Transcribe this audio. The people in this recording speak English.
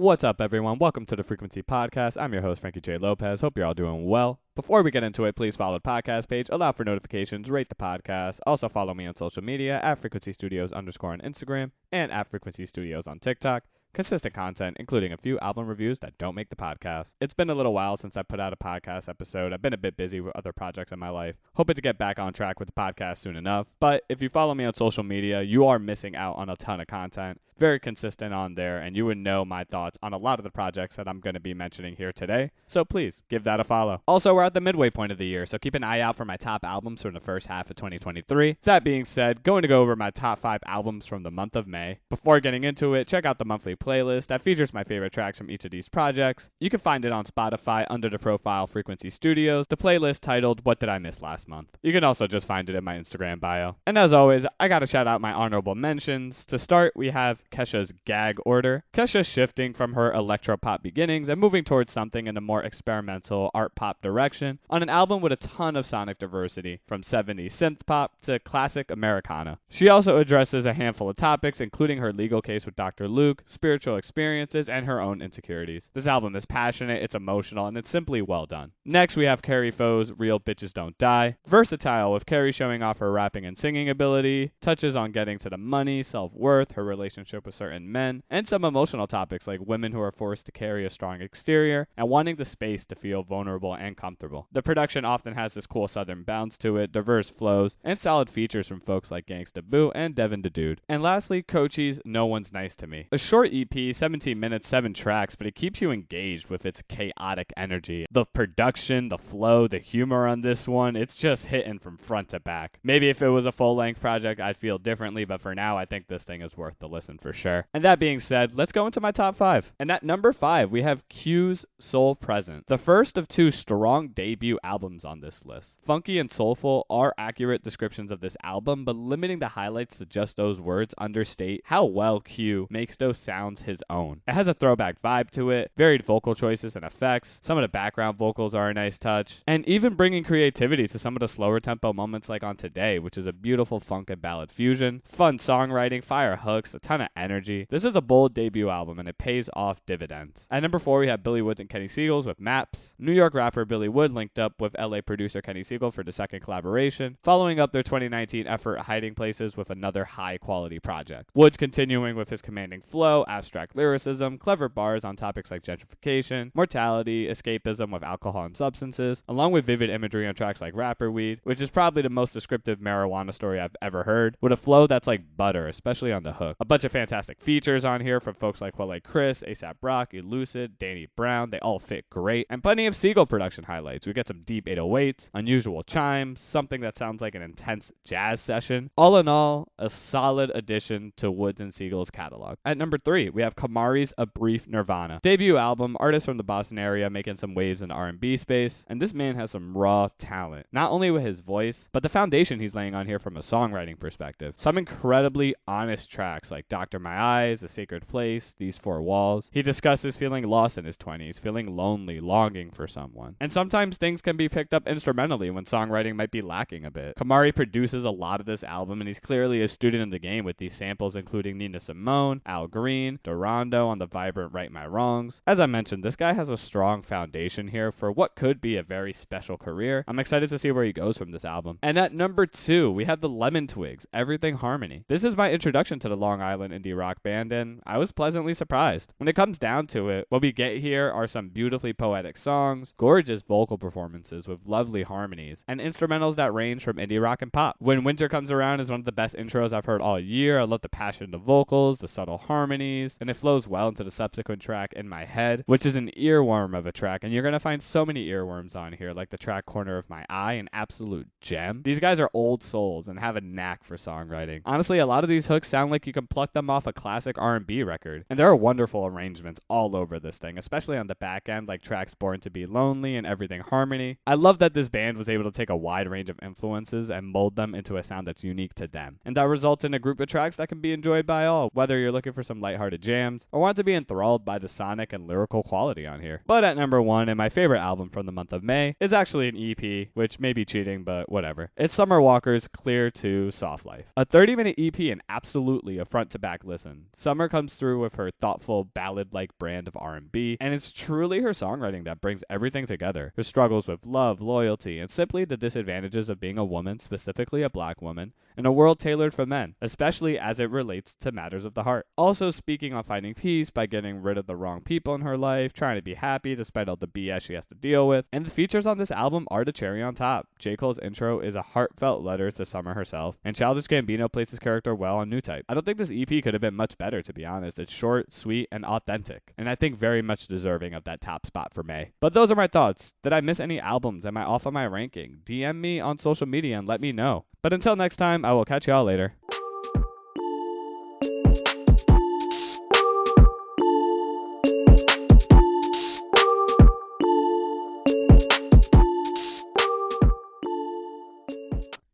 What's up, everyone? Welcome to the Frequency Podcast. I'm your host, Frankie J. Lopez. Hope you're all doing well. Before we get into it, please follow the podcast page, allow for notifications, rate the podcast. Also follow me on social media at Frequency Studios _ on Instagram and at Frequency Studios on TikTok. Consistent content, including a few album reviews that don't make the podcast. It's been a little while since I put out a podcast episode. I've been a bit busy with other projects in my life. Hoping to get back on track with the podcast soon enough. But if you follow me on social media, you are missing out on a ton of content. Very consistent on there, and you would know my thoughts on a lot of the projects that I'm going to be mentioning here today. So please, give that a follow. Also, we're at the midway point of the year, so keep an eye out for my top albums from the first half of 2023. That being said, going to go over my top 5 albums from the month of May. Before getting into it, check out the monthly playlist that features my favorite tracks from each of these projects. You can find it on Spotify under the profile Frequency Studios, the playlist titled What Did I Miss Last Month. You can also just find it in my Instagram bio. And as always, I gotta shout out my honorable mentions. To start, we have Kesha's Gag Order. Kesha shifting from her electro-pop beginnings and moving towards something in a more experimental art-pop direction on an album with a ton of sonic diversity, from 70s synth-pop to classic Americana. She also addresses a handful of topics, including her legal case with Dr. Luke, spiritual experiences, and her own insecurities. This album is passionate, it's emotional, and it's simply well done. Next, we have Carrie Foe's Real Bitches Don't Die. Versatile, with Carrie showing off her rapping and singing ability, touches on getting to the money, self-worth, her relationship with certain men, and some emotional topics like women who are forced to carry a strong exterior and wanting the space to feel vulnerable and comfortable. The production often has this cool southern bounce to it, diverse flows, and solid features from folks like Gangsta Boo and Devin the Dude. And lastly, Coachie's No One's Nice to Me. A short EP, 17 minutes, 7 tracks, but it keeps you engaged with its chaotic energy. The production, the flow, the humor on this one, it's just hitting from front to back. Maybe if it was a full-length project, I'd feel differently, but for now, I think this thing is worth the listen for sure. And that being said, let's go into my top 5. And at number 5, we have Q's Soul Present, the first of 2 strong debut albums on this list. Funky and soulful are accurate descriptions of this album, but limiting the highlights to just those words understate how well Q makes those sounds his own. It has a throwback vibe to it, varied vocal choices and effects, some of the background vocals are a nice touch, and even bringing creativity to some of the slower tempo moments like on Today, which is a beautiful funk and ballad fusion, fun songwriting, fire hooks, a ton of energy. This is a bold debut album and it pays off dividends. At number 4, we have Billy Woods and Kenny Seagals with Maps. New York rapper Billy Wood linked up with LA producer Kenny Seagal for the second collaboration, following up their 2019 effort Hiding Places with another high quality project. Woods continuing with his commanding flow, abstract lyricism, clever bars on topics like gentrification, mortality, escapism with alcohol and substances, along with vivid imagery on tracks like Rapper Weed, which is probably the most descriptive marijuana story I've ever heard, with a flow that's like butter, especially on the hook. A bunch of fantastic features on here from folks like Chris, A$AP Rock, Elucid, Danny Brown. They all fit great. And plenty of Seagal production highlights. We get some deep 808s, unusual chimes, something that sounds like an intense jazz session. All in all, a solid addition to Woods and Seagal's catalog. At number 3, we have Khamari's A Brief Nirvana. Debut album, artist from the Boston area making some waves in the R&B space, and this man has some raw talent. Not only with his voice, but the foundation he's laying on here from a songwriting perspective. Some incredibly honest tracks like Doctor My Eyes, A Sacred Place, These Four Walls. He discusses feeling lost in his 20s, feeling lonely, longing for someone. And sometimes things can be picked up instrumentally when songwriting might be lacking a bit. Khamari produces a lot of this album, and he's clearly a student of the game with these samples including Nina Simone, Al Green, Durando on the vibrant Right My Wrongs. As I mentioned, this guy has a strong foundation here for what could be a very special career. I'm excited to see where he goes from this album. And at number 2, we have the Lemon Twigs, Everything Harmony. This is my introduction to the Long Island indie rock band, and I was pleasantly surprised. When it comes down to it, what we get here are some beautifully poetic songs, gorgeous vocal performances with lovely harmonies, and instrumentals that range from indie rock and pop. When Winter Comes Around is one of the best intros I've heard all year. I love the passion of the vocals, the subtle harmonies, and it flows well into the subsequent track In My Head, which is an earworm of a track, and you're going to find so many earworms on here, like the track Corner of My Eye, an absolute gem. These guys are old souls and have a knack for songwriting. Honestly, a lot of these hooks sound like you can pluck them off a classic R&B record, and there are wonderful arrangements all over this thing, especially on the back end, like tracks Born to Be Lonely and Everything Harmony. I love that this band was able to take a wide range of influences and mold them into a sound that's unique to them, and that results in a group of tracks that can be enjoyed by all, whether you're looking for some lighthearted lighthearted jams, or want to be enthralled by the sonic and lyrical quality on here. But at number 1, and my favorite album from the month of May, is actually an EP, which may be cheating, but whatever. It's Summer Walker's Clear to Soft Life. A 30-minute EP and absolutely a front-to-back listen. Summer comes through with her thoughtful, ballad-like brand of R&B, and it's truly her songwriting that brings everything together. Her struggles with love, loyalty, and simply the disadvantages of being a woman, specifically a black woman, in a world tailored for men, especially as it relates to matters of the heart. Also speaking on finding peace by getting rid of the wrong people in her life, trying to be happy despite all the BS she has to deal with. And the features on this album are the cherry on top. J. Cole's intro is a heartfelt letter to Summer herself, and Childish Gambino plays his character well on New Type. I don't think this EP could have been much better, to be honest. It's short, sweet, and authentic, and I think very much deserving of that top spot for May. But those are my thoughts. Did I miss any albums? Am I off on my ranking? DM me on social media and let me know. But until next time, I will catch y'all later.